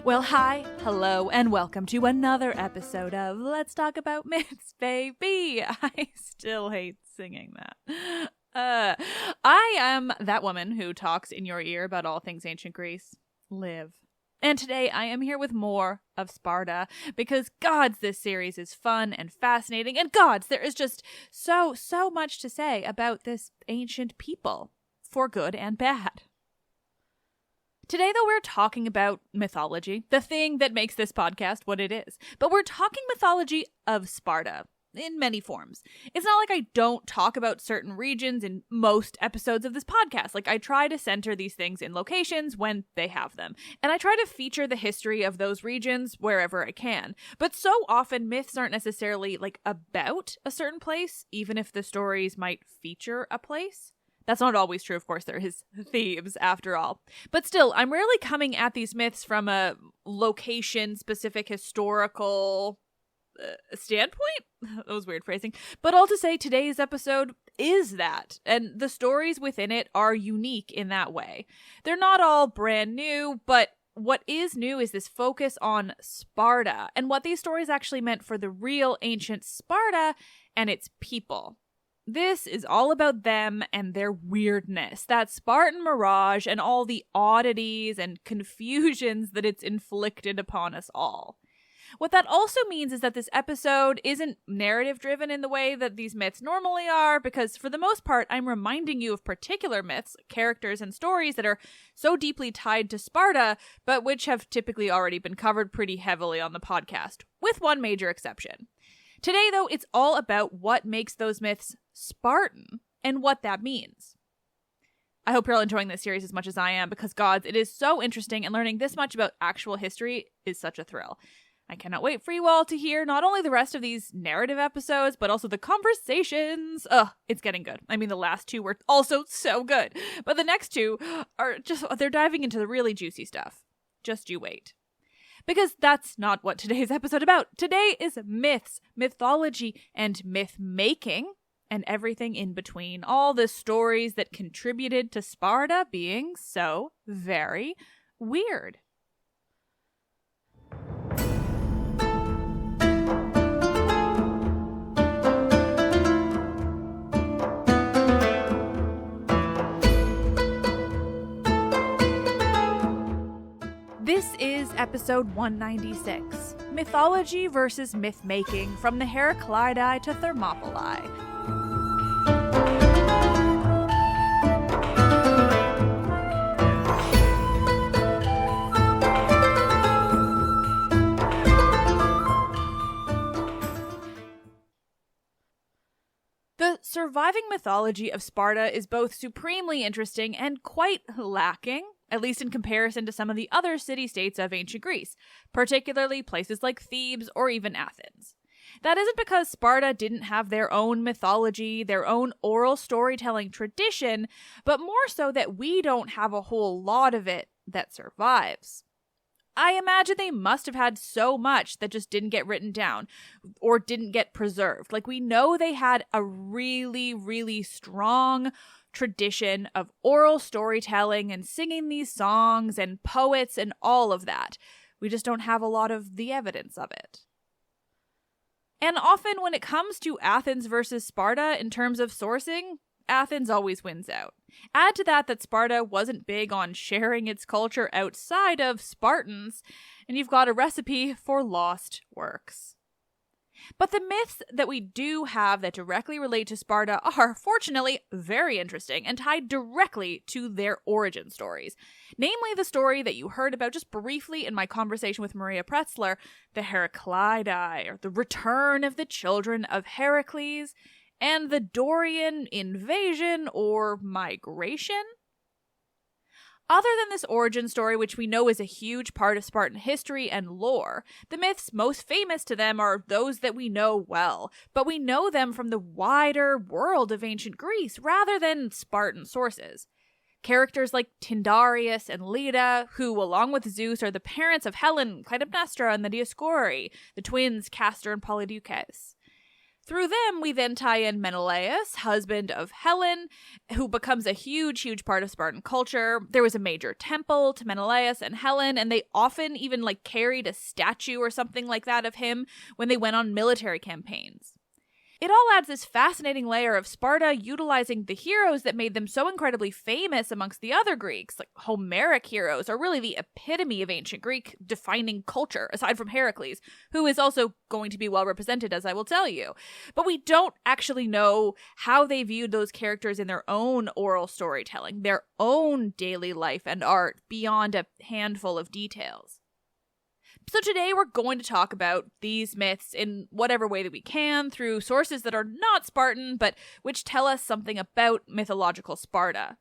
Well, hi, hello, and welcome to another episode of Let's Talk About Myths, baby. I still hate singing that. I am that woman who talks in your ear about all things ancient Greece, Liv. And today I am here with more of Sparta, because gods, this series is fun and fascinating, and gods, there is just so much to say about this ancient people, for good and bad. Today, though, we're talking about mythology, the thing that makes this podcast what it is. But we're talking mythology of Sparta, in many forms. It's not like I don't talk about certain regions in most episodes of this podcast. Like, I try to center these things in locations when they have them. And I try to feature the history of those regions wherever I can. But so often, myths aren't necessarily, about a certain place, even if the stories might feature a place. That's not always true, of course. There is Thebes, after all. But still, I'm rarely coming at these myths from a location-specific historical standpoint. That was weird phrasing. But all to say, today's episode is that. And the stories within it are unique in that way. They're not all brand new, but what is new is this focus on Sparta and what these stories actually meant for the real ancient Sparta and its people. This is all about them and their weirdness, that Spartan mirage and all the oddities and confusions that it's inflicted upon us all. What that also means is that this episode isn't narrative-driven in the way that these myths normally are, because for the most part, I'm reminding you of particular myths, characters, and stories that are so deeply tied to Sparta, but which have typically already been covered pretty heavily on the podcast, with one major exception. Today, though, it's all about what makes those myths Spartan and what that means. I hope you're all enjoying this series as much as I am, because gods, it is so interesting, and learning this much about actual history is such a thrill. I cannot wait for you all to hear not only the rest of these narrative episodes, but also the conversations. It's getting good. I mean, the last two were also so good, but the next two are they're diving into the really juicy stuff. Just you wait. Because that's not what today's episode about. Today is myths, mythology, and myth-making, and everything in between. All the stories that contributed to Sparta being so very weird. This is episode 196, Mythology versus Myth-Making, from the Heracleidae to Thermopylae. The surviving mythology of Sparta is both supremely interesting and quite lacking, at least in comparison to some of the other city-states of ancient Greece, particularly places like Thebes or even Athens. That isn't because Sparta didn't have their own mythology, their own oral storytelling tradition, but more so that we don't have a whole lot of it that survives. I imagine they must have had so much that just didn't get written down or didn't get preserved. Like, we know they had a really, really strong tradition of oral storytelling and singing these songs and poets and all of that. We just don't have a lot of the evidence of it. And often when it comes to Athens versus Sparta in terms of sourcing, Athens always wins out. Add to that Sparta wasn't big on sharing its culture outside of Spartans, and you've got a recipe for lost works. But the myths that we do have that directly relate to Sparta are, fortunately, very interesting and tied directly to their origin stories. Namely, the story that you heard about just briefly in my conversation with Maria Pretzler, the Heracleidae, or the return of the children of Herakles, and the Dorian invasion or migration. Other than this origin story, which we know is a huge part of Spartan history and lore, the myths most famous to them are those that we know well, but we know them from the wider world of ancient Greece rather than Spartan sources. Characters like Tyndareus and Leda, who, along with Zeus, are the parents of Helen, Clytemnestra, and the Dioscuri, the twins Castor and Polydeuces. Through them, we then tie in Menelaus, husband of Helen, who becomes a huge part of Spartan culture. There was a major temple to Menelaus and Helen, and they often even carried a statue or something like that of him when they went on military campaigns. It all adds this fascinating layer of Sparta utilizing the heroes that made them so incredibly famous amongst the other Greeks. Homeric heroes are really the epitome of ancient Greek defining culture, aside from Herakles, who is also going to be well represented, as I will tell you. But we don't actually know how they viewed those characters in their own oral storytelling, their own daily life and art, beyond a handful of details. So today we're going to talk about these myths in whatever way that we can through sources that are not Spartan, but which tell us something about mythological Sparta.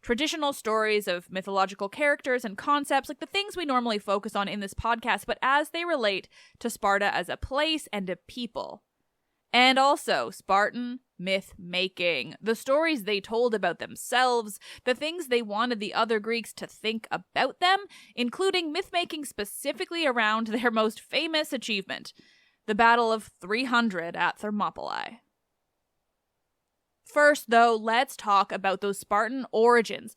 Traditional stories of mythological characters and concepts, like the things we normally focus on in this podcast, but as they relate to Sparta as a place and a people. And also Spartan myth-making, the stories they told about themselves, the things they wanted the other Greeks to think about them, including myth-making specifically around their most famous achievement, the Battle of 300 at Thermopylae. First, though, let's talk about those Spartan origins,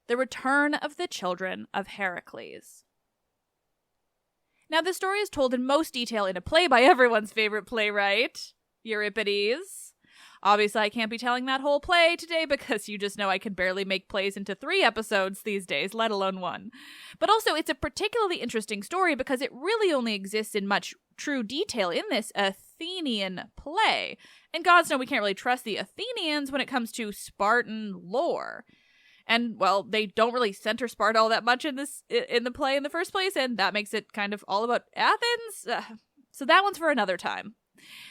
the return of the children of Herakles. Now, this story is told in most detail in a play by everyone's favorite playwright, Euripides. Obviously, I can't be telling that whole play today because you just know I can barely make plays into 3 episodes these days, let alone 1. But also, it's a particularly interesting story because it really only exists in much true detail in this Athenian play. And gods know we can't really trust the Athenians when it comes to Spartan lore. And, well, they don't really center Sparta all that much in the play in the first place, and that makes it kind of all about Athens. So that one's for another time.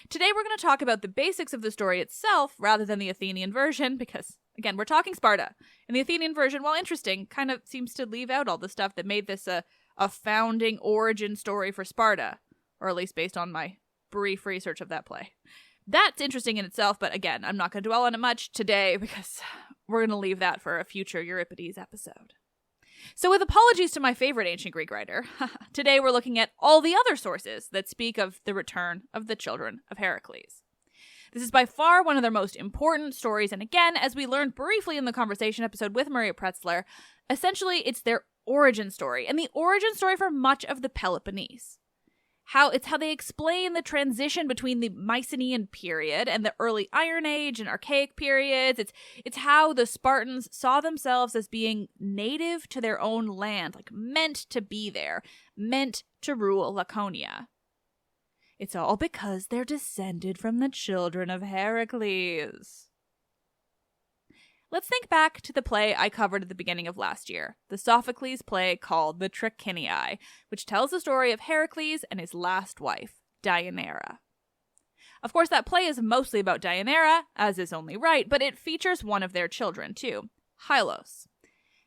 Today we're going to talk about the basics of the story itself rather than the Athenian version because, again, we're talking Sparta. And the Athenian version, while interesting, kind of seems to leave out all the stuff that made this a founding origin story for Sparta, or at least based on my brief research of that play. That's interesting in itself, but again, I'm not going to dwell on it much today because we're going to leave that for a future Euripides episode. So with apologies to my favorite ancient Greek writer, today we're looking at all the other sources that speak of the return of the children of Herakles. This is by far one of their most important stories, and again, as we learned briefly in the conversation episode with Maria Pretzler, essentially it's their origin story, and the origin story for much of the Peloponnese. It's how they explain the transition between the Mycenaean period and the early Iron Age and Archaic periods. It's how the Spartans saw themselves as being native to their own land, meant to be there, meant to rule Laconia. It's all because they're descended from the children of Herakles. Let's think back to the play I covered at the beginning of last year, the Sophocles play called The Trachiniae, which tells the story of Herakles and his last wife, Deianira. Of course, that play is mostly about Deianira, as is only right, but it features one of their children, too, Hylos.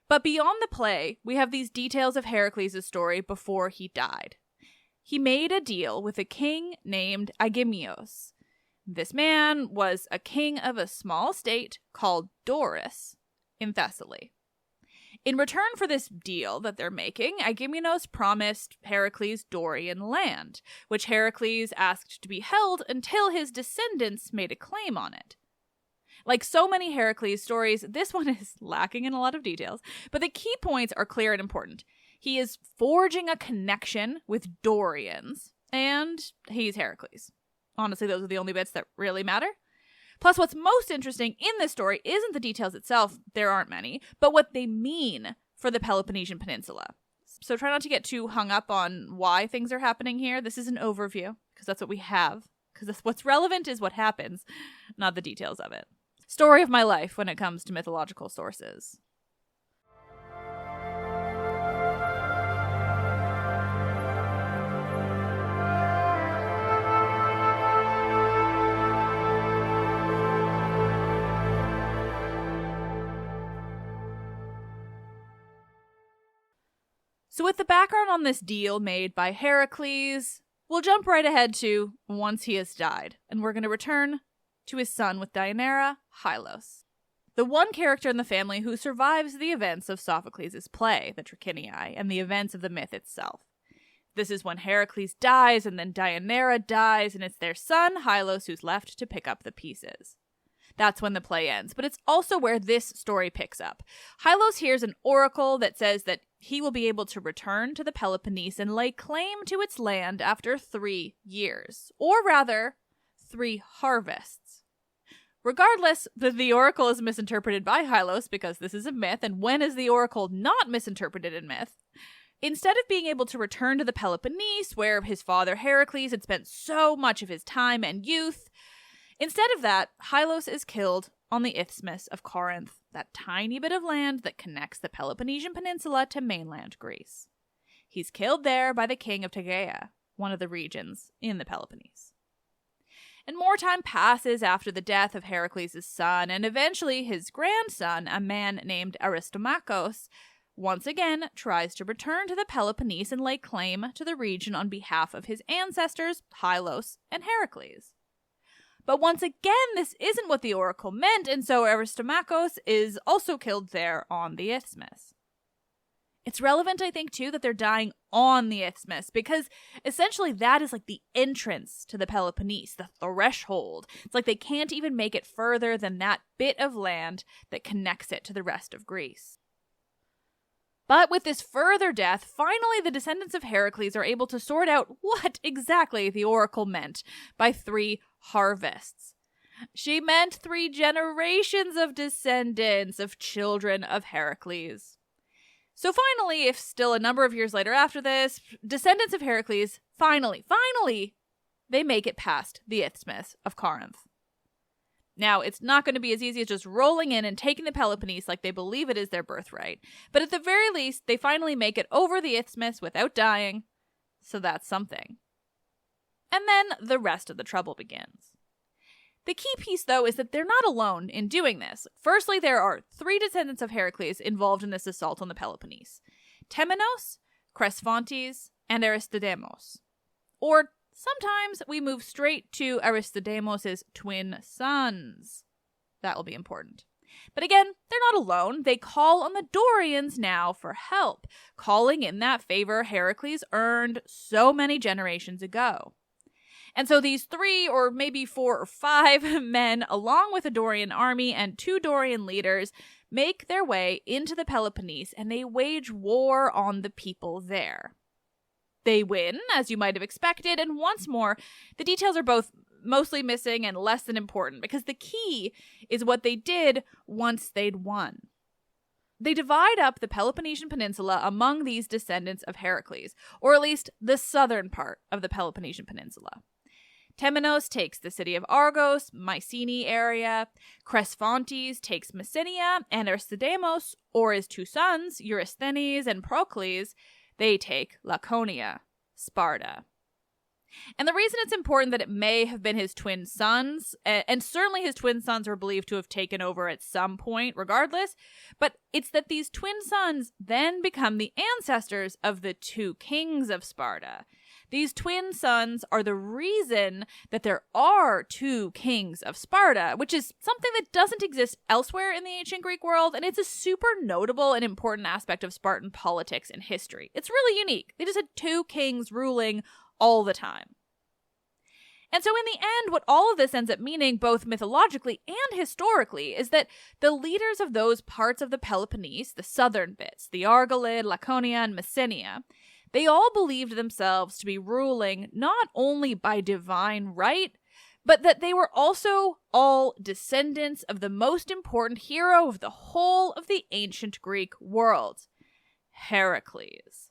But beyond the play, we have these details of Herakles' story before he died. He made a deal with a king named Aigamios. This man was a king of a small state called Doris in Thessaly. In return for this deal that they're making, Aigamios promised Herakles Dorian land, which Herakles asked to be held until his descendants made a claim on it. Like so many Herakles stories, this one is lacking in a lot of details, but the key points are clear and important. He is forging a connection with Dorians, and he's Herakles. Honestly, those are the only bits that really matter. Plus, what's most interesting in this story isn't the details itself, there aren't many, but what they mean for the Peloponnesian Peninsula. So try not to get too hung up on why things are happening here. This is an overview, because that's what we have. Because what's relevant is what happens, not the details of it. Story of my life when it comes to mythological sources. So with the background on this deal made by Herakles, we'll jump right ahead to once he has died, and we're going to return to his son with Deianira, Hylos, the one character in the family who survives the events of Sophocles' play, the Trachiniae, and the events of the myth itself. This is when Heracles dies, and then Deianira dies, and it's their son, Hylos, who's left to pick up the pieces. That's when the play ends, but it's also where this story picks up. Hylos hears an oracle that says that he will be able to return to the Peloponnese and lay claim to its land after 3 years, or rather, 3 harvests. Regardless, the oracle is misinterpreted by Hylos because this is a myth, and when is the oracle not misinterpreted in myth? Instead of being able to return to the Peloponnese, where his father Heracles had spent so much of his time and youth, instead of that, Hylos is killed on the Isthmus of Corinth, that tiny bit of land that connects the Peloponnesian Peninsula to mainland Greece. He's killed there by the king of Tegea, one of the regions in the Peloponnese. And more time passes after the death of Heracles' son, and eventually his grandson, a man named Aristomachos, once again tries to return to the Peloponnese and lay claim to the region on behalf of his ancestors, Hylos and Herakles. But once again, this isn't what the oracle meant, and so Aristomachos is also killed there on the Isthmus. It's relevant, I think, too, that they're dying on the Isthmus, because essentially that is like the entrance to the Peloponnese, the threshold. It's like they can't even make it further than that bit of land that connects it to the rest of Greece. But with this further death, finally the descendants of Heracles are able to sort out what exactly the oracle meant by 3 harvests. She meant 3 generations of descendants of children of Heracles. So finally, if still a number of years later after this, descendants of Heracles, finally, they make it past the Isthmus of Corinth. Now, it's not going to be as easy as just rolling in and taking the Peloponnese like they believe it is their birthright, but at the very least, they finally make it over the Isthmus without dying, so that's something. And then the rest of the trouble begins. The key piece, though, is that they're not alone in doing this. Firstly, there are 3 descendants of Heracles involved in this assault on the Peloponnese: Temenos, Cresphontes, and Aristodemos. Or sometimes we move straight to Aristodemos' twin sons. That will be important. But again, they're not alone. They call on the Dorians now for help, calling in that favor Heracles earned so many generations ago. And so these 3 or maybe 4 or 5 men, along with a Dorian army and 2 Dorian leaders, make their way into the Peloponnese and they wage war on the people there. They win, as you might have expected, and once more, the details are both mostly missing and less than important, because the key is what they did once they'd won. They divide up the Peloponnesian Peninsula among these descendants of Heracles, or at least the southern part of the Peloponnesian Peninsula. Temenos takes the city of Argos, Mycenae area, Cresphontes takes Messenia, and Aristodemos, or his 2 sons, Eurysthenes and Procles, they take Laconia, Sparta. And the reason it's important that it may have been his twin sons, and certainly his twin sons are believed to have taken over at some point regardless, but it's that these twin sons then become the ancestors of the 2 kings of Sparta. These twin sons are the reason that there are 2 kings of Sparta, which is something that doesn't exist elsewhere in the ancient Greek world, and it's a super notable and important aspect of Spartan politics and history. It's really unique. They just had 2 kings ruling all the time. And so in the end, what all of this ends up meaning, both mythologically and historically, is that the leaders of those parts of the Peloponnese, the southern bits, the Argolid, Laconia, and Messenia, they all believed themselves to be ruling not only by divine right, but that they were also all descendants of the most important hero of the whole of the ancient Greek world, Heracles.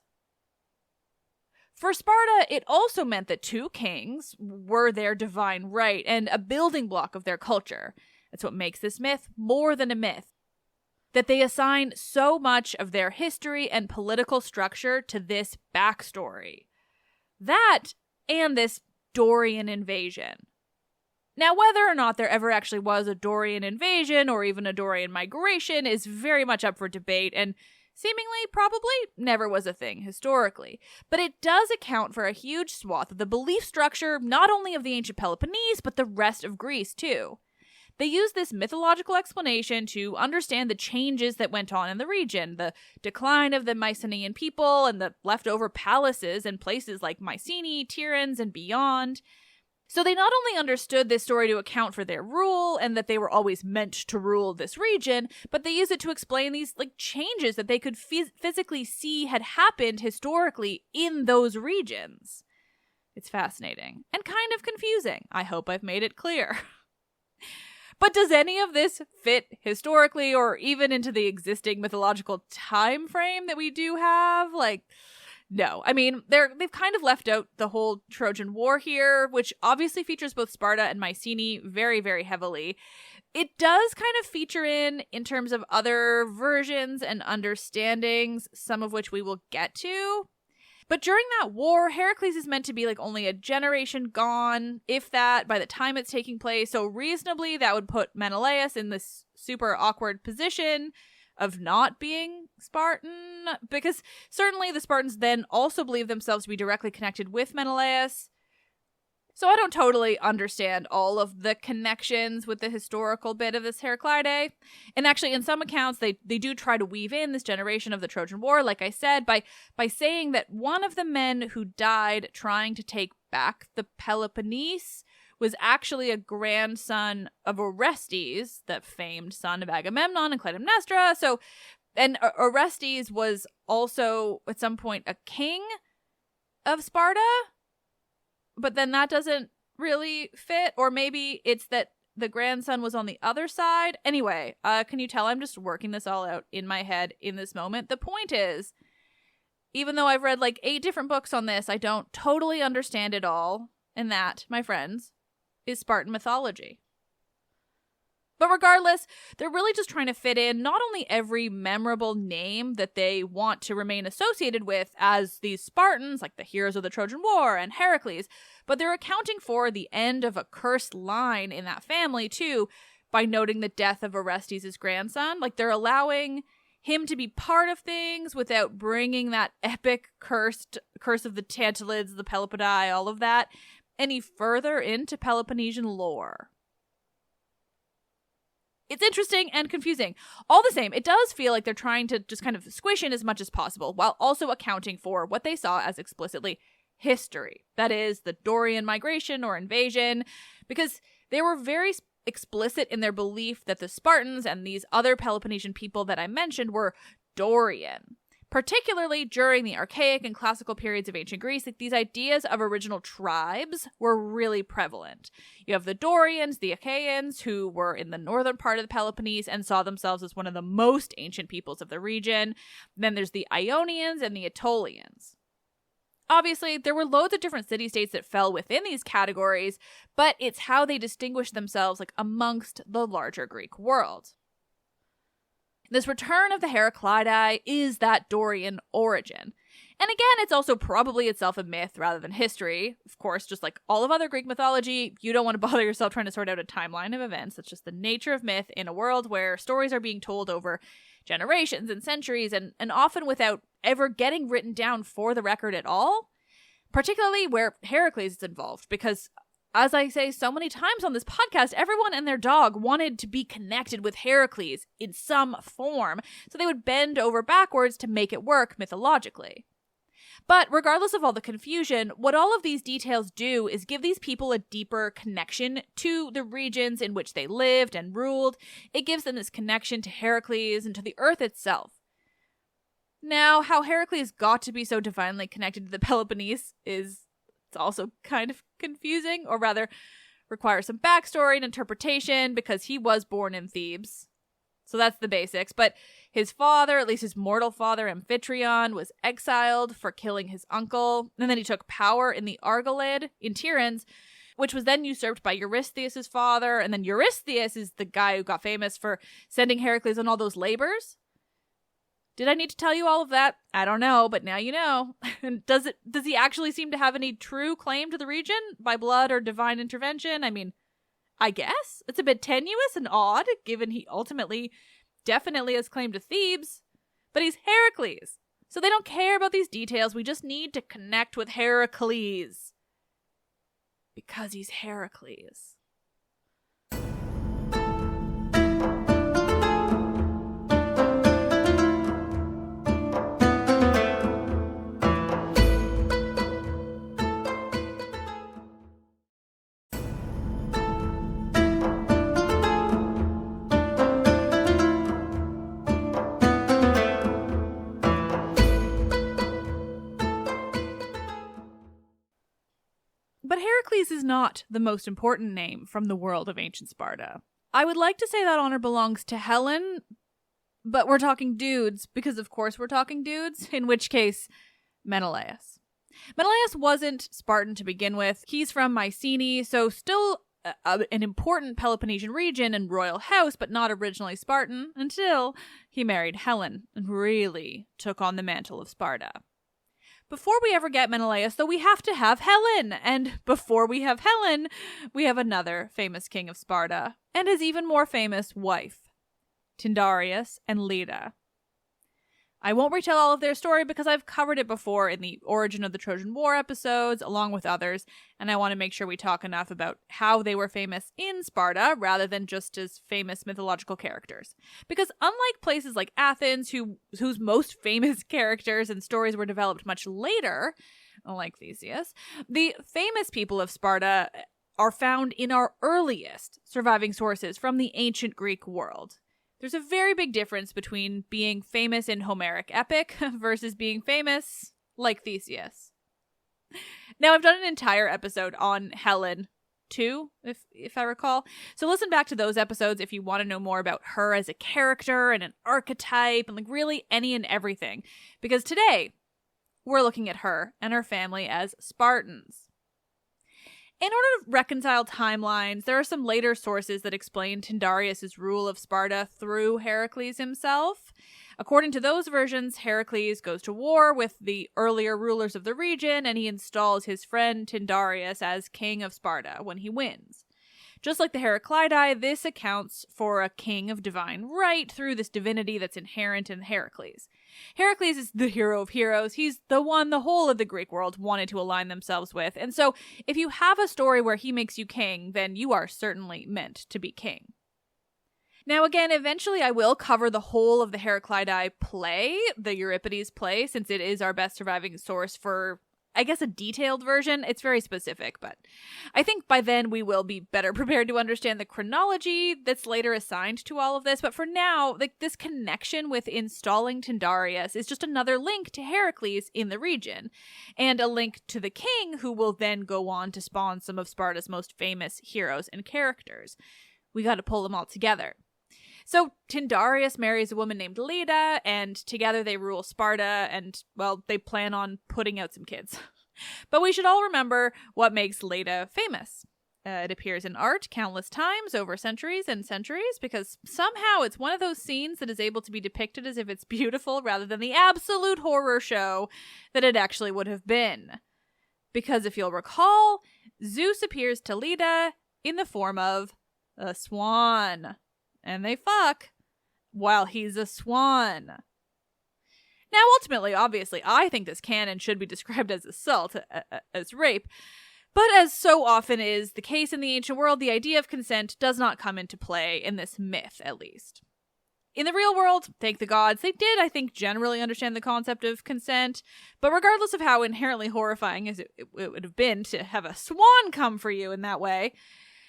For Sparta, it also meant that 2 kings were their divine right and a building block of their culture. That's what makes this myth more than a myth. That they assign so much of their history and political structure to this backstory. That and this Dorian invasion. Now, whether or not there ever actually was a Dorian invasion or even a Dorian migration is very much up for debate, and seemingly probably never was a thing historically, but it does account for a huge swath of the belief structure not only of the ancient Peloponnese, but the rest of Greece too. They use this mythological explanation to understand the changes that went on in the region, the decline of the Mycenaean people and the leftover palaces in places like Mycenae, Tiryns, and beyond. So they not only understood this story to account for their rule and that they were always meant to rule this region, but they use it to explain these changes that they could physically see had happened historically in those regions. It's fascinating and kind of confusing. I hope I've made it clear. But does any of this fit historically or even into the existing mythological time frame that we do have? No. I mean, they've kind of left out the whole Trojan War here, which obviously features both Sparta and Mycenae very, very heavily. It does kind of feature in terms of other versions and understandings, some of which we will get to. But during that war, Herakles is meant to be only a generation gone, if that, by the time it's taking place. So reasonably, that would put Menelaus in this super awkward position of not being Spartan, because certainly the Spartans then also believe themselves to be directly connected with Menelaus. So I don't totally understand all of the connections with the historical bit of this Heracleidae. And actually, in some accounts, they do try to weave in this generation of the Trojan War, like I said, by saying that one of the men who died trying to take back the Peloponnese was actually a grandson of Orestes, the famed son of Agamemnon and Clytemnestra. And Orestes was also, at some point, a king of Sparta. But then that doesn't really fit. Or maybe it's that the grandson was on the other side. Anyway, can you tell I'm just working this all out in my head in this moment? The point is, even though I've read 8 different books on this, I don't totally understand it all. And that, my friends, is Spartan mythology. But regardless, they're really just trying to fit in not only every memorable name that they want to remain associated with as these Spartans, like the heroes of the Trojan War and Heracles, but they're accounting for the end of a cursed line in that family too, by noting the death of Orestes' grandson. They're allowing him to be part of things without bringing that epic curse of the Tantalids, the Peloponnese, all of that, any further into Peloponnesian lore. It's interesting and confusing. All the same, it does feel like they're trying to just kind of squish in as much as possible while also accounting for what they saw as explicitly history. That is, the Dorian migration or invasion, because they were very explicit in their belief that the Spartans and these other Peloponnesian people that I mentioned were Dorian. Particularly during the archaic and classical periods of ancient Greece, these ideas of original tribes were really prevalent. You have the Dorians, the Achaeans, who were in the northern part of the Peloponnese and saw themselves as one of the most ancient peoples of the region. Then there's the Ionians and the Aetolians. Obviously, there were loads of different city-states that fell within these categories, but it's how they distinguished themselves amongst the larger Greek world. This return of the Heracleidae is that Dorian origin. And again, it's also probably itself a myth rather than history. Of course, just like all of other Greek mythology, you don't want to bother yourself trying to sort out a timeline of events. That's just the nature of myth in a world where stories are being told over generations and centuries and often without ever getting written down for the record at all. Particularly where Herakles is involved, because as I say so many times on this podcast, everyone and their dog wanted to be connected with Herakles in some form, so they would bend over backwards to make it work mythologically. But regardless of all the confusion, what all of these details do is give these people a deeper connection to the regions in which they lived and ruled. It gives them this connection to Herakles and to the earth itself. Now, how Herakles got to be so divinely connected to the Peloponnese it's also kind of confusing, or rather requires some backstory and interpretation because he was born in Thebes. So that's the basics. But his father, at least his mortal father, Amphitryon, was exiled for killing his uncle. And then he took power in the Argolid in Tiryns, which was then usurped by Eurystheus' father. And then Eurystheus is the guy who got famous for sending Herakles on all those labors. Did I need to tell you all of that? I don't know, but now you know. Does he actually seem to have any true claim to the region by blood or divine intervention? I mean, I guess. It's a bit tenuous and odd, given he ultimately definitely has claim to Thebes. But he's Herakles. So they don't care about these details. We just need to connect with Herakles. Because he's Herakles. But Herakles is not the most important name from the world of ancient Sparta. I would like to say that honor belongs to Helen, but we're talking dudes, because of course we're talking dudes, in which case, Menelaus. Menelaus wasn't Spartan to begin with. He's from Mycenae, so still an important Peloponnesian region and royal house, but not originally Spartan, until he married Helen and really took on the mantle of Sparta. Before we ever get Menelaus, though, we have to have Helen. And before we have Helen, we have another famous king of Sparta, and his even more famous wife, Tyndareus and Leda. I won't retell all of their story because I've covered it before in the Origin of the Trojan War episodes, along with others, and I want to make sure we talk enough about how they were famous in Sparta rather than just as famous mythological characters. Because unlike places like Athens, whose most famous characters and stories were developed much later, like Theseus, the famous people of Sparta are found in our earliest surviving sources from the ancient Greek world. There's a very big difference between being famous in Homeric epic versus being famous like Theseus. Now, I've done an entire episode on Helen, too, if I recall. So listen back to those episodes if you want to know more about her as a character and an archetype and like really any and everything. Because today, we're looking at her and her family as Spartans. In order to reconcile timelines, there are some later sources that explain Tyndareus' rule of Sparta through Herakles himself. According to those versions, Herakles goes to war with the earlier rulers of the region, and he installs his friend Tyndareus as king of Sparta when he wins. Just like the Heracleidae, this accounts for a king of divine right through this divinity that's inherent in Herakles. Herakles is the hero of heroes. He's the one the whole of the Greek world wanted to align themselves with. And so if you have a story where he makes you king, then you are certainly meant to be king. Now again, eventually I will cover the whole of the Heracleidae play, the Euripides play, since it is our best surviving source for, I guess, a detailed version. It's very specific, but I think by then we will be better prepared to understand the chronology that's later assigned to all of this. But for now, this connection with installing Tyndareus is just another link to Herakles in the region, and a link to the king who will then go on to spawn some of Sparta's most famous heroes and characters. We got to pull them all together. So Tyndareus marries a woman named Leda, and together they rule Sparta, and, well, they plan on putting out some kids. But we should all remember what makes Leda famous. It appears in art countless times over centuries and centuries, because somehow it's one of those scenes that is able to be depicted as if it's beautiful rather than the absolute horror show that it actually would have been. Because if you'll recall, Zeus appears to Leda in the form of a swan. And they fuck while he's a swan. Now, ultimately, obviously, I think this can and should be described as assault, as rape. But as so often is the case in the ancient world, the idea of consent does not come into play in this myth, at least. In the real world, thank the gods, they did, I think, generally understand the concept of consent. But regardless of how inherently horrifying as it would have been to have a swan come for you in that way,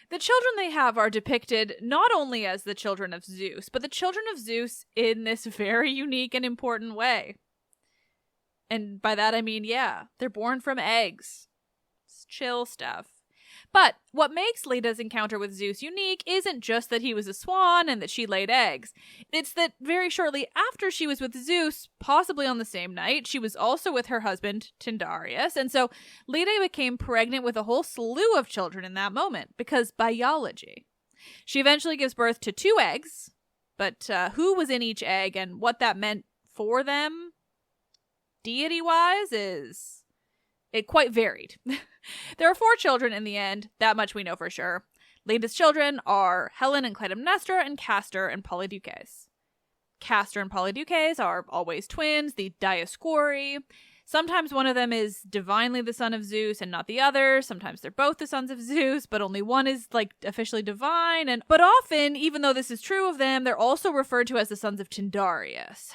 the children they have are depicted not only as the children of Zeus, but the children of Zeus in this very unique and important way. And by that I mean, yeah, they're born from eggs. It's chill stuff. But what makes Leda's encounter with Zeus unique isn't just that he was a swan and that she laid eggs. It's that very shortly after she was with Zeus, possibly on the same night, she was also with her husband, Tyndareus, and so Leda became pregnant with a whole slew of children in that moment, because biology. She eventually gives birth to 2 eggs, but who was in each egg and what that meant for them, deity-wise, it quite varied. There are 4 children in the end, that much we know for sure. Leda's children are Helen and Clytemnestra and Castor and Polydeuces. Castor and Polydeuces are always twins, the Dioscuri. Sometimes one of them is divinely the son of Zeus and not the other. Sometimes they're both the sons of Zeus, but only one is officially divine. But often, even though this is true of them, they're also referred to as the sons of Tyndareus.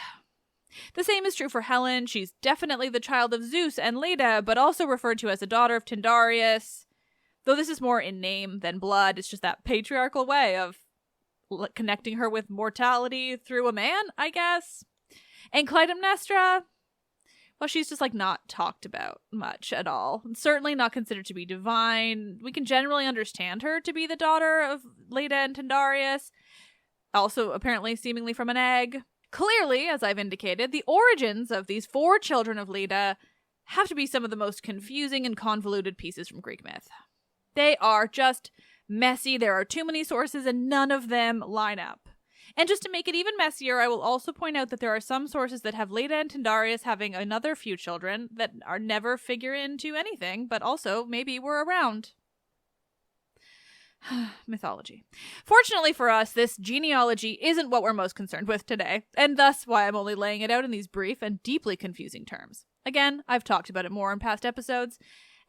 The same is true for Helen. She's definitely the child of Zeus and Leda, but also referred to as a daughter of Tyndareus. Though this is more in name than blood, it's just that patriarchal way of connecting her with mortality through a man, I guess. And Clytemnestra, well, she's just not talked about much at all. Certainly not considered to be divine. We can generally understand her to be the daughter of Leda and Tyndareus, also apparently seemingly from an egg. Clearly, as I've indicated, the origins of these 4 children of Leda have to be some of the most confusing and convoluted pieces from Greek myth. They are just messy. There are too many sources and none of them line up. And just to make it even messier, I will also point out that there are some sources that have Leda and Tyndareus having another few children that are never figure into anything, but also maybe were around. Mythology. Fortunately for us, this genealogy isn't what we're most concerned with today, and thus why I'm only laying it out in these brief and deeply confusing terms. Again, I've talked about it more in past episodes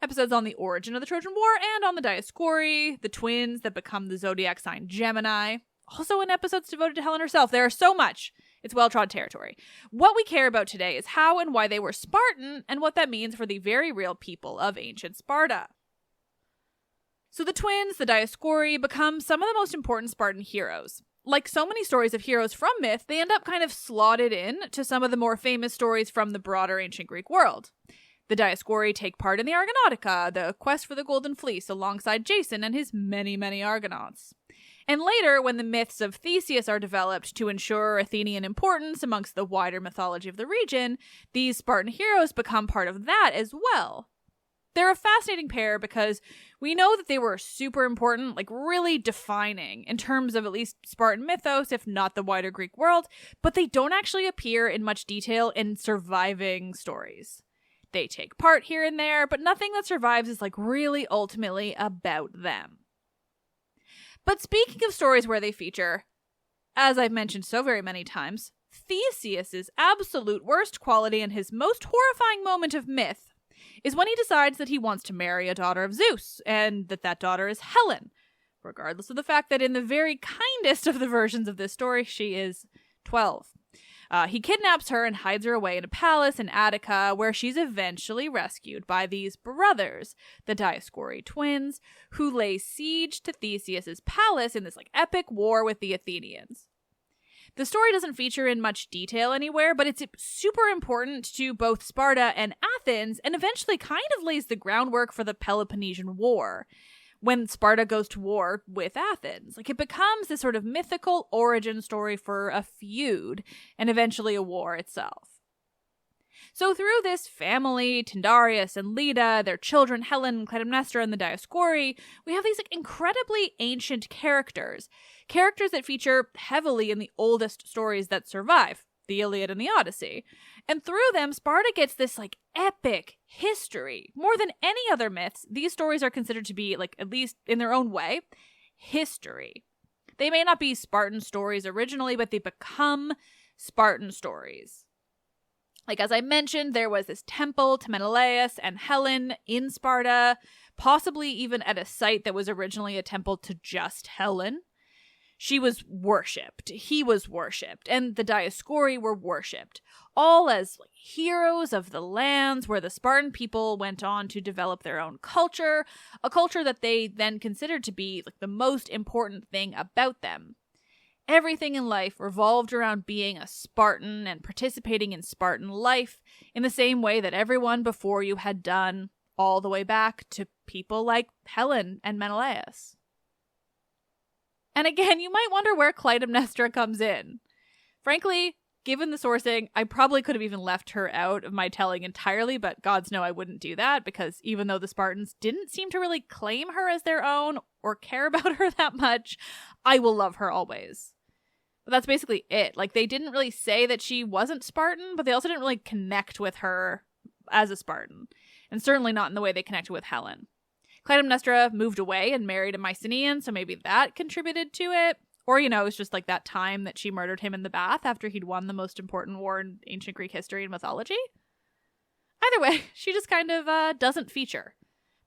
on the origin of the Trojan War and on the Dioscuri, the twins that become the zodiac sign Gemini. Also in episodes devoted to Helen herself. There are so much. It's well-trod territory. What we care about today is how and why they were Spartan and what that means for the very real people of ancient Sparta. So the twins, the Dioscuri, become some of the most important Spartan heroes. Like so many stories of heroes from myth, they end up kind of slotted in to some of the more famous stories from the broader ancient Greek world. The Dioscuri take part in the Argonautica, the quest for the Golden Fleece, alongside Jason and his many, many Argonauts. And later, when the myths of Theseus are developed to ensure Athenian importance amongst the wider mythology of the region, these Spartan heroes become part of that as well. They're a fascinating pair because we know that they were super important, really defining in terms of at least Spartan mythos, if not the wider Greek world, but they don't actually appear in much detail in surviving stories. They take part here and there, but nothing that survives is really ultimately about them. But speaking of stories where they feature, as I've mentioned so very many times, Theseus's absolute worst quality and his most horrifying moment of myth is when he decides that he wants to marry a daughter of Zeus, and that daughter is Helen, regardless of the fact that in the very kindest of the versions of this story, she is 12. He kidnaps her and hides her away in a palace in Attica, where she's eventually rescued by these brothers, the Dioscuri twins, who lay siege to Theseus's palace in this epic war with the Athenians. The story doesn't feature in much detail anywhere, but it's super important to both Sparta and Athens, and eventually kind of lays the groundwork for the Peloponnesian War, when Sparta goes to war with Athens. It becomes this sort of mythical origin story for a feud, and eventually a war itself. So through this family, Tyndareus and Leda, their children Helen, Clytemnestra, and the Dioscuri, we have these incredibly ancient characters that feature heavily in the oldest stories that survive, the Iliad and the Odyssey. And through them, Sparta gets this epic history. More than any other myths, these stories are considered to be, at least in their own way, history. They may not be Spartan stories originally, but they become Spartan stories. As I mentioned, there was this temple to Menelaus and Helen in Sparta, possibly even at a site that was originally a temple to just Helen. She was worshipped, he was worshipped, and the Dioscuri were worshipped, all as heroes of the lands where the Spartan people went on to develop their own culture, a culture that they then considered to be the most important thing about them. Everything in life revolved around being a Spartan and participating in Spartan life in the same way that everyone before you had done, all the way back to people like Helen and Menelaus. And again, you might wonder where Clytemnestra comes in. Frankly, given the sourcing, I probably could have even left her out of my telling entirely, but gods know I wouldn't do that, because even though the Spartans didn't seem to really claim her as their own or care about her that much, I will love her always. But that's basically it. They didn't really say that she wasn't Spartan, but they also didn't really connect with her as a Spartan. And certainly not in the way they connected with Helen. Clytemnestra moved away and married a Mycenaean, so maybe that contributed to it. Or, it's just like that time that she murdered him in the bath after he'd won the most important war in ancient Greek history and mythology. Either way, she just kind of doesn't feature.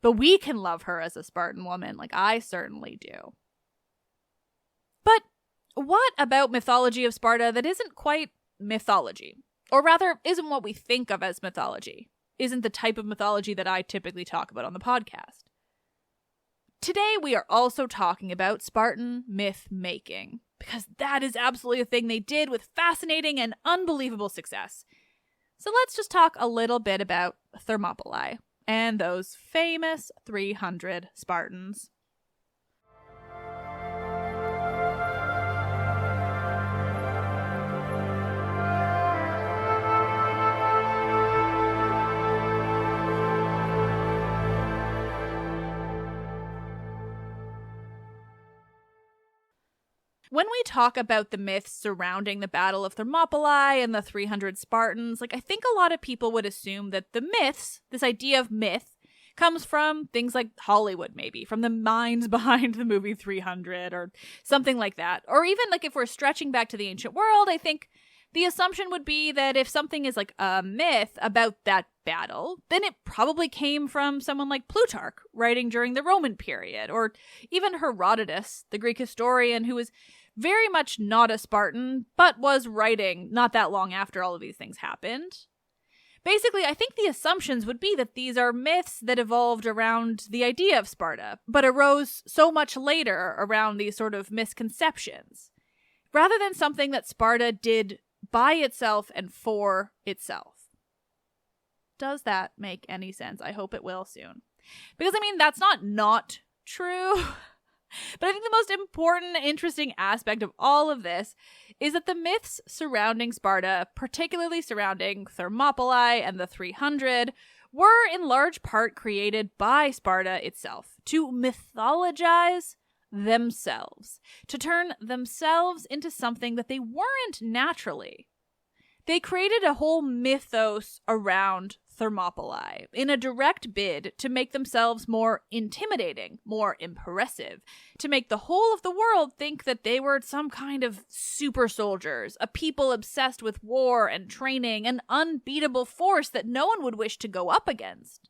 But we can love her as a Spartan woman, like I certainly do. But what about mythology of Sparta that isn't quite mythology? Or rather, isn't what we think of as mythology? Isn't the type of mythology that I typically talk about on the podcast? Today, we are also talking about Spartan myth making, because that is absolutely a thing they did with fascinating and unbelievable success. So let's just talk a little bit about Thermopylae and those famous 300 Spartans. When we talk about the myths surrounding the Battle of Thermopylae and the 300 Spartans, I think a lot of people would assume that the myths, this idea of myth, comes from things like Hollywood, maybe, from the minds behind the movie 300 or something like that. Or even if we're stretching back to the ancient world, I think the assumption would be that if something is a myth about that battle, then it probably came from someone like Plutarch, writing during the Roman period, or even Herodotus, the Greek historian who was very much not a Spartan, but was writing not that long after all of these things happened. Basically, I think the assumptions would be that these are myths that evolved around the idea of Sparta, but arose so much later around these sort of misconceptions, rather than something that Sparta did by itself and for itself. Does that make any sense? I hope it will soon. Because, that's not true. But I think the most important, interesting aspect of all of this is that the myths surrounding Sparta, particularly surrounding Thermopylae and the 300, were in large part created by Sparta itself to mythologize themselves, to turn themselves into something that they weren't naturally. They created a whole mythos around Thermopylae in a direct bid to make themselves more intimidating, more impressive, to make the whole of the world think that they were some kind of super soldiers, a people obsessed with war and training, an unbeatable force that no one would wish to go up against.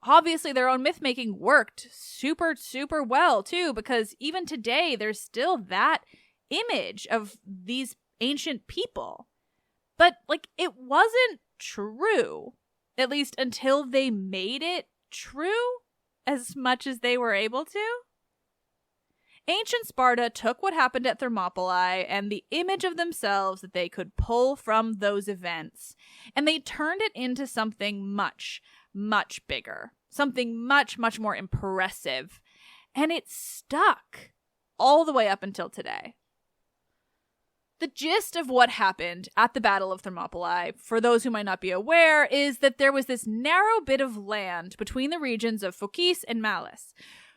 Obviously, their own myth-making worked super, super well, too, because even today, there's still that image of these ancient people. But, it wasn't true, at least until they made it true as much as they were able to. Ancient Sparta took what happened at Thermopylae and the image of themselves that they could pull from those events, and they turned it into something much, much bigger, something much, much more impressive, and it stuck all the way up until today. The gist of what happened at the Battle of Thermopylae, for those who might not be aware, is that there was this narrow bit of land between the regions of Phocis and Malis,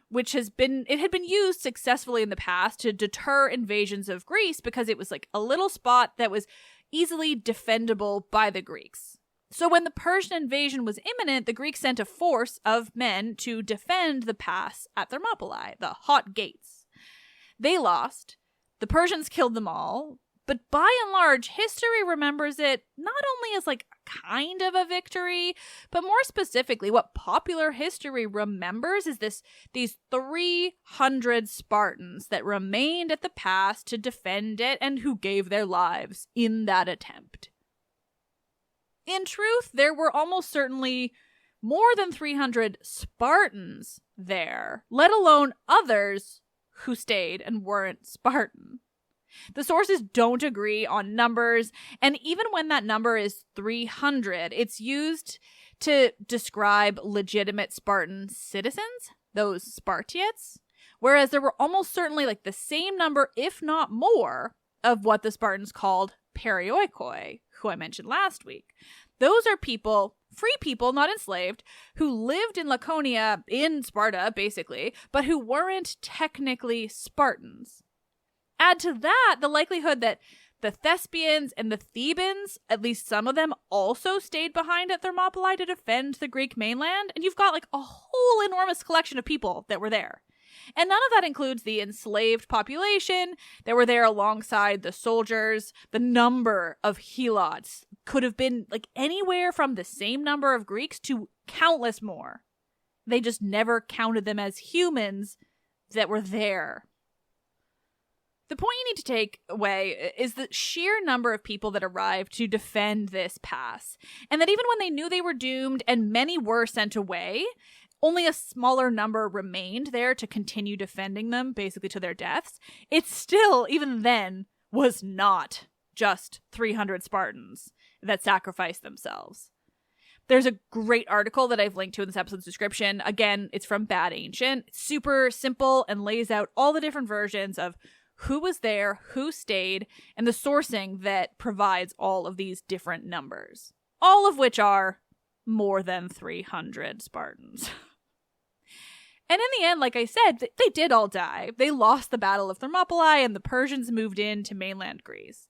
which had been used successfully in the past to deter invasions of Greece because it was a little spot that was easily defendable by the Greeks. So when the Persian invasion was imminent, the Greeks sent a force of men to defend the pass at Thermopylae, the Hot Gates. They lost. The Persians killed them all. But by and large, history remembers it not only as kind of a victory, but more specifically, what popular history remembers is these 300 Spartans that remained at the pass to defend it and who gave their lives in that attempt. In truth, there were almost certainly more than 300 Spartans there, let alone others who stayed and weren't Spartan. The sources don't agree on numbers, and even when that number is 300, it's used to describe legitimate Spartan citizens, those Spartiates, whereas there were almost certainly the same number, if not more, of what the Spartans called perioikoi, who I mentioned last week. Those are people, free people, not enslaved, who lived in Laconia, in Sparta, basically, but who weren't technically Spartans. Add to that the likelihood that the Thespians and the Thebans, at least some of them, also stayed behind at Thermopylae to defend the Greek mainland, and you've got a whole enormous collection of people that were there. And none of that includes the enslaved population that were there alongside the soldiers. The number of helots could have been like anywhere from the same number of Greeks to countless more. They just never counted them as humans that were there. The point you need to take away is the sheer number of people that arrived to defend this pass, and that even when they knew they were doomed and many were sent away, only a smaller number remained there to continue defending them, basically to their deaths. It still, even then, was not just 300 Spartans that sacrificed themselves. There's a great article that I've linked to in this episode's description. Again, it's from Bad Ancient. It's super simple and lays out all the different versions of who was there, who stayed, and the sourcing that provides all of these different numbers. All of which are more than 300 Spartans. And in the end, like I said, they did all die. They lost the Battle of Thermopylae, and the Persians moved into mainland Greece.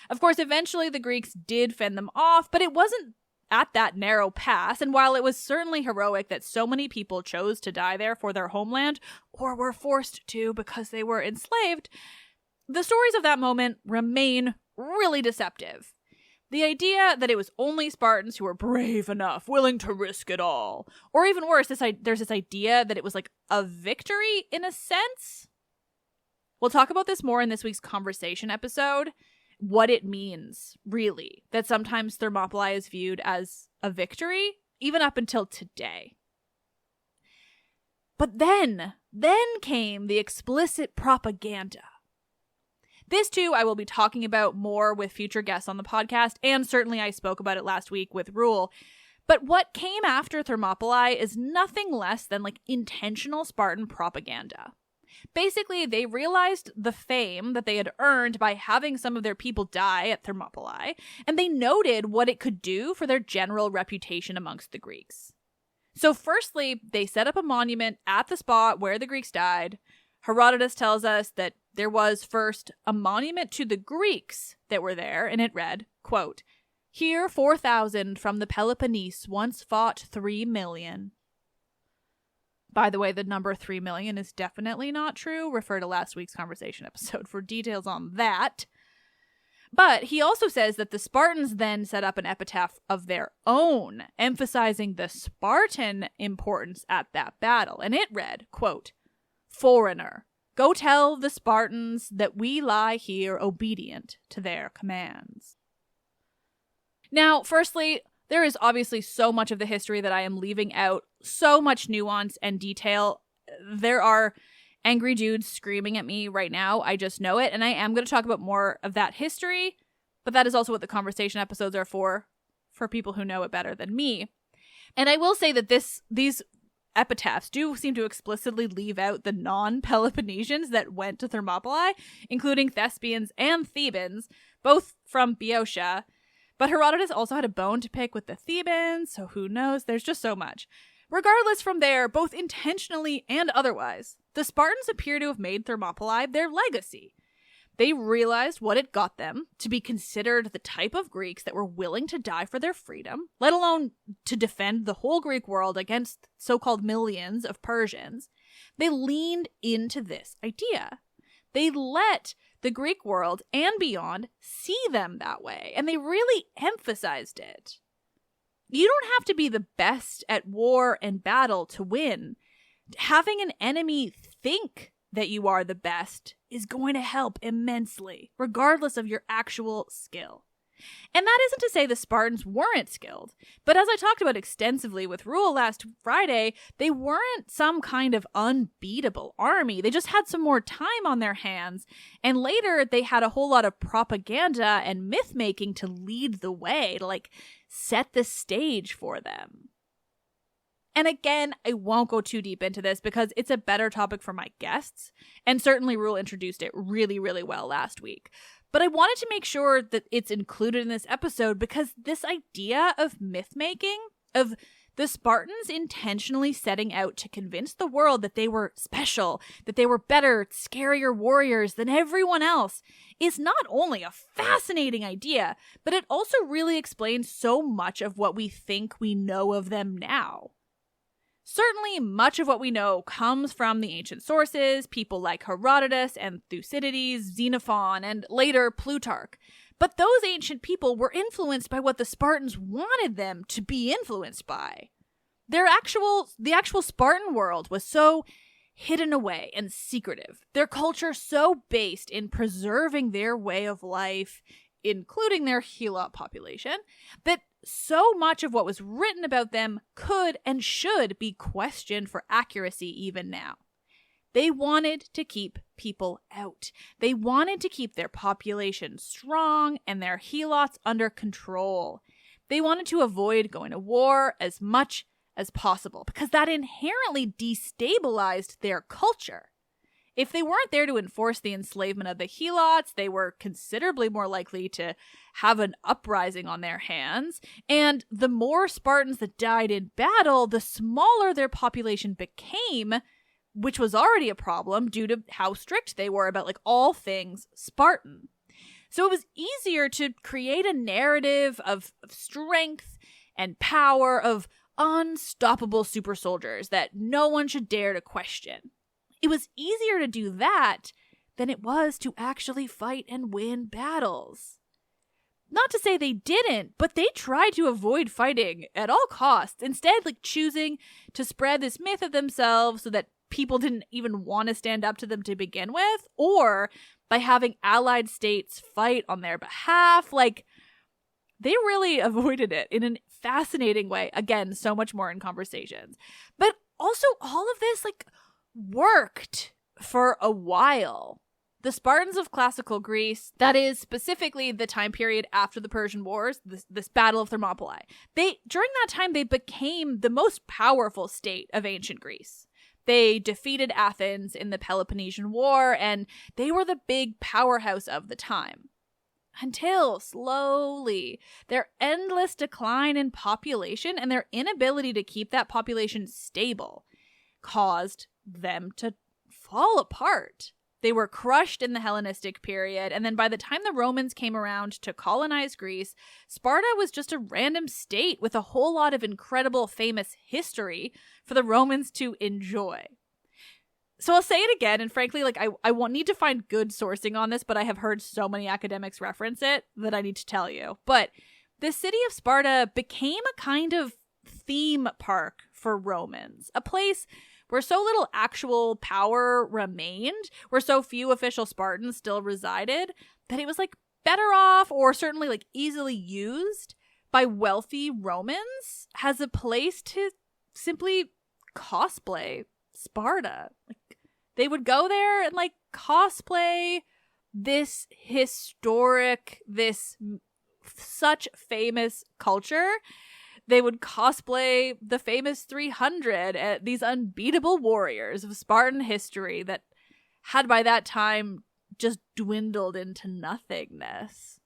Of course, eventually the Greeks did fend them off, but it wasn't at that narrow pass, and while it was certainly heroic that so many people chose to die there for their homeland, or were forced to because they were enslaved, the stories of that moment remain really deceptive. The idea that it was only Spartans who were brave enough, willing to risk it all. Or even worse, there's this idea that it was like a victory in a sense. We'll talk about this more in this week's conversation episode. What it means, really, that sometimes Thermopylae is viewed as a victory, even up until today. But then came the explicit propaganda. This, too, I will be talking about more with future guests on the podcast, and certainly I spoke about it last week with Rule. But what came after Thermopylae is nothing less than like intentional Spartan propaganda. Basically, they realized the fame that they had earned by having some of their people die at Thermopylae, and they noted what it could do for their general reputation amongst the Greeks. So firstly, they set up a monument at the spot where the Greeks died. Herodotus tells us that there was first a monument to the Greeks that were there, and it read, quote, "Here 4,000 from the Peloponnese once fought 3 million. By the way, the number 3 million is definitely not true. Refer to last week's conversation episode for details on that. But he also says that the Spartans then set up an epitaph of their own, emphasizing the Spartan importance at that battle. And it read, quote, "Foreigner, go tell the Spartans that we lie here obedient to their commands." Now, firstly, there is obviously so much of the history that I am leaving out, so much nuance and detail. There are angry dudes screaming at me right now. I just know it, and I am going to talk about more of that history, but that is also what the conversation episodes are for people who know it better than me. And I will say that these epitaphs do seem to explicitly leave out the non-Peloponnesians that went to Thermopylae, including Thespians and Thebans, both from Boeotia. But Herodotus also had a bone to pick with the Thebans, so who knows? There's just so much. Regardless, from there, both intentionally and otherwise, the Spartans appear to have made Thermopylae their legacy. They realized what it got them to be considered the type of Greeks that were willing to die for their freedom, let alone to defend the whole Greek world against so-called millions of Persians. They leaned into this idea. They let the Greek world and beyond see them that way, and they really emphasized it. You don't have to be the best at war and battle to win. Having an enemy think that you are the best is going to help immensely, regardless of your actual skill. And that isn't to say the Spartans weren't skilled, but as I talked about extensively with Rule last Friday, they weren't some kind of unbeatable army. They just had some more time on their hands, and later they had a whole lot of propaganda and myth-making to lead the way, to set the stage for them. And again, I won't go too deep into this because it's a better topic for my guests, and certainly Rule introduced it really, really well last week. But I wanted to make sure that it's included in this episode because this idea of myth-making, of the Spartans intentionally setting out to convince the world that they were special, that they were better, scarier warriors than everyone else, is not only a fascinating idea, but it also really explains so much of what we think we know of them now. Certainly, much of what we know comes from the ancient sources, people like Herodotus and Thucydides, Xenophon, and later Plutarch. But those ancient people were influenced by what the Spartans wanted them to be influenced by. The actual Spartan world was so hidden away and secretive. Their culture so based in preserving their way of life, including their helot population, that so much of what was written about them could and should be questioned for accuracy even now. They wanted to keep people out. They wanted to keep their population strong and their helots under control. They wanted to avoid going to war as much as possible because that inherently destabilized their culture. If they weren't there to enforce the enslavement of the helots, they were considerably more likely to have an uprising on their hands, and the more Spartans that died in battle, the smaller their population became, which was already a problem due to how strict they were about all things Spartan. So it was easier to create a narrative of strength and power, of unstoppable super soldiers that no one should dare to question. It was easier to do that than it was to actually fight and win battles. Not to say they didn't, but they tried to avoid fighting at all costs, instead choosing to spread this myth of themselves so that people didn't even want to stand up to them to begin with, or by having allied states fight on their behalf. They really avoided it in a fascinating way. Again, so much more in conversations. But also all of this, worked for a while. The Spartans of classical Greece, that is specifically the time period after the Persian Wars, this Battle of Thermopylae, during that time they became the most powerful state of ancient Greece. They defeated Athens in the Peloponnesian War, and they were the big powerhouse of the time. Until, slowly, their endless decline in population and their inability to keep that population stable caused them to fall apart. They were crushed in the Hellenistic period, and then by the time the Romans came around to colonize Greece, Sparta was just a random state with a whole lot of incredible, famous history for the Romans to enjoy. So I'll say it again, and frankly, I won't need to find good sourcing on this, but I have heard so many academics reference it that I need to tell you. But the city of Sparta became a kind of theme park for Romans, a place where so little actual power remained, where so few official Spartans still resided, that it was better off, or certainly easily used by wealthy Romans as a place to simply cosplay Sparta. They would go there and cosplay this historic, this such famous culture. They would cosplay the famous 300, these unbeatable warriors of Spartan history that had by that time just dwindled into nothingness.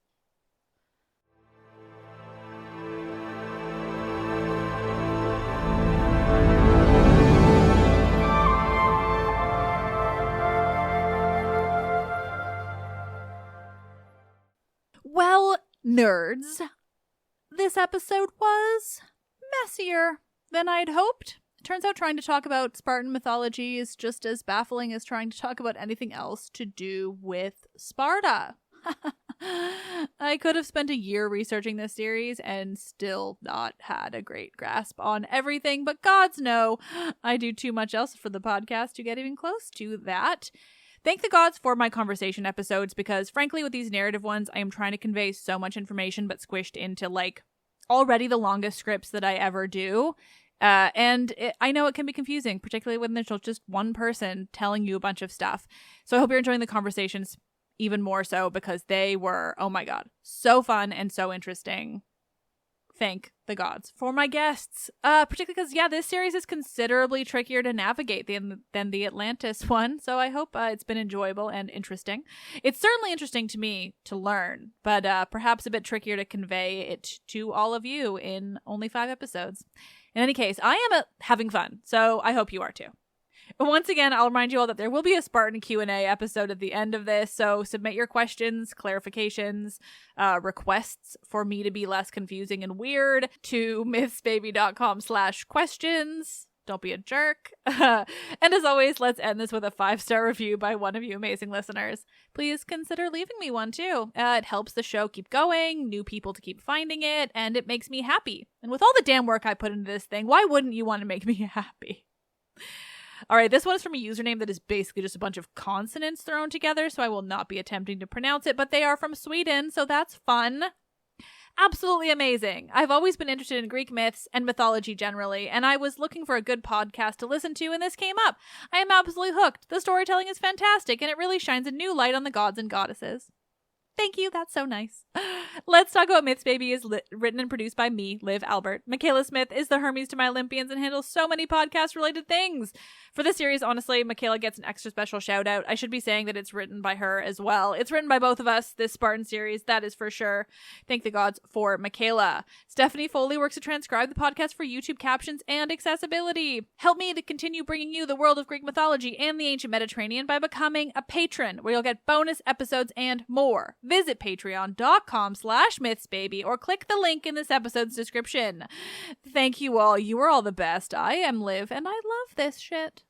Well, nerds, this episode was messier than I'd hoped. Turns out trying to talk about Spartan mythology is just as baffling as trying to talk about anything else to do with Sparta. I could have spent a year researching this series and still not had a great grasp on everything, but gods know I do too much else for the podcast to get even close to that. Thank the gods for my conversation episodes, because frankly with these narrative ones, I am trying to convey so much information but squished into already the longest scripts that I ever do. I know it can be confusing, particularly when there's just one person telling you a bunch of stuff. So I hope you're enjoying the conversations even more so, because they were, oh my god, so fun and so interesting. Thank the gods for my guests. Particularly because, this series is considerably trickier to navigate than the Atlantis one, so I hope it's been enjoyable and interesting. It's certainly interesting to me to learn, but perhaps a bit trickier to convey it to all of you in only 5 episodes. In any case, I am having fun, so I hope you are too. Once again, I'll remind you all that there will be a Spartan Q&A episode at the end of this, so submit your questions, clarifications, requests for me to be less confusing and weird to mythsbaby.com/questions. Don't be a jerk. And as always, let's end this with a 5-star review by one of you amazing listeners. Please consider leaving me one too. It helps the show keep going, new people to keep finding it, and it makes me happy. And with all the damn work I put into this thing, why wouldn't you want to make me happy? All right, this one is from a username that is basically just a bunch of consonants thrown together, so I will not be attempting to pronounce it, but they are from Sweden, so that's fun. Absolutely amazing. I've always been interested in Greek myths and mythology generally, and I was looking for a good podcast to listen to, and this came up. I am absolutely hooked. The storytelling is fantastic, and it really shines a new light on the gods and goddesses. Thank you. That's so nice. Let's Talk About Myths, Baby is written and produced by me, Liv Albert. Michaela Smith is the Hermes to my Olympians and handles so many podcast-related things. For this series, honestly, Michaela gets an extra special shout-out. I should be saying that it's written by her as well. It's written by both of us, this Spartan series, that is for sure. Thank the gods for Michaela. Stephanie Foley works to transcribe the podcast for YouTube captions and accessibility. Help me to continue bringing you the world of Greek mythology and the ancient Mediterranean by becoming a patron, where you'll get bonus episodes and more. Visit patreon.com/mythsbaby or click the link in this episode's description. Thank you all. You are all the best. I am Liv, and I love this shit.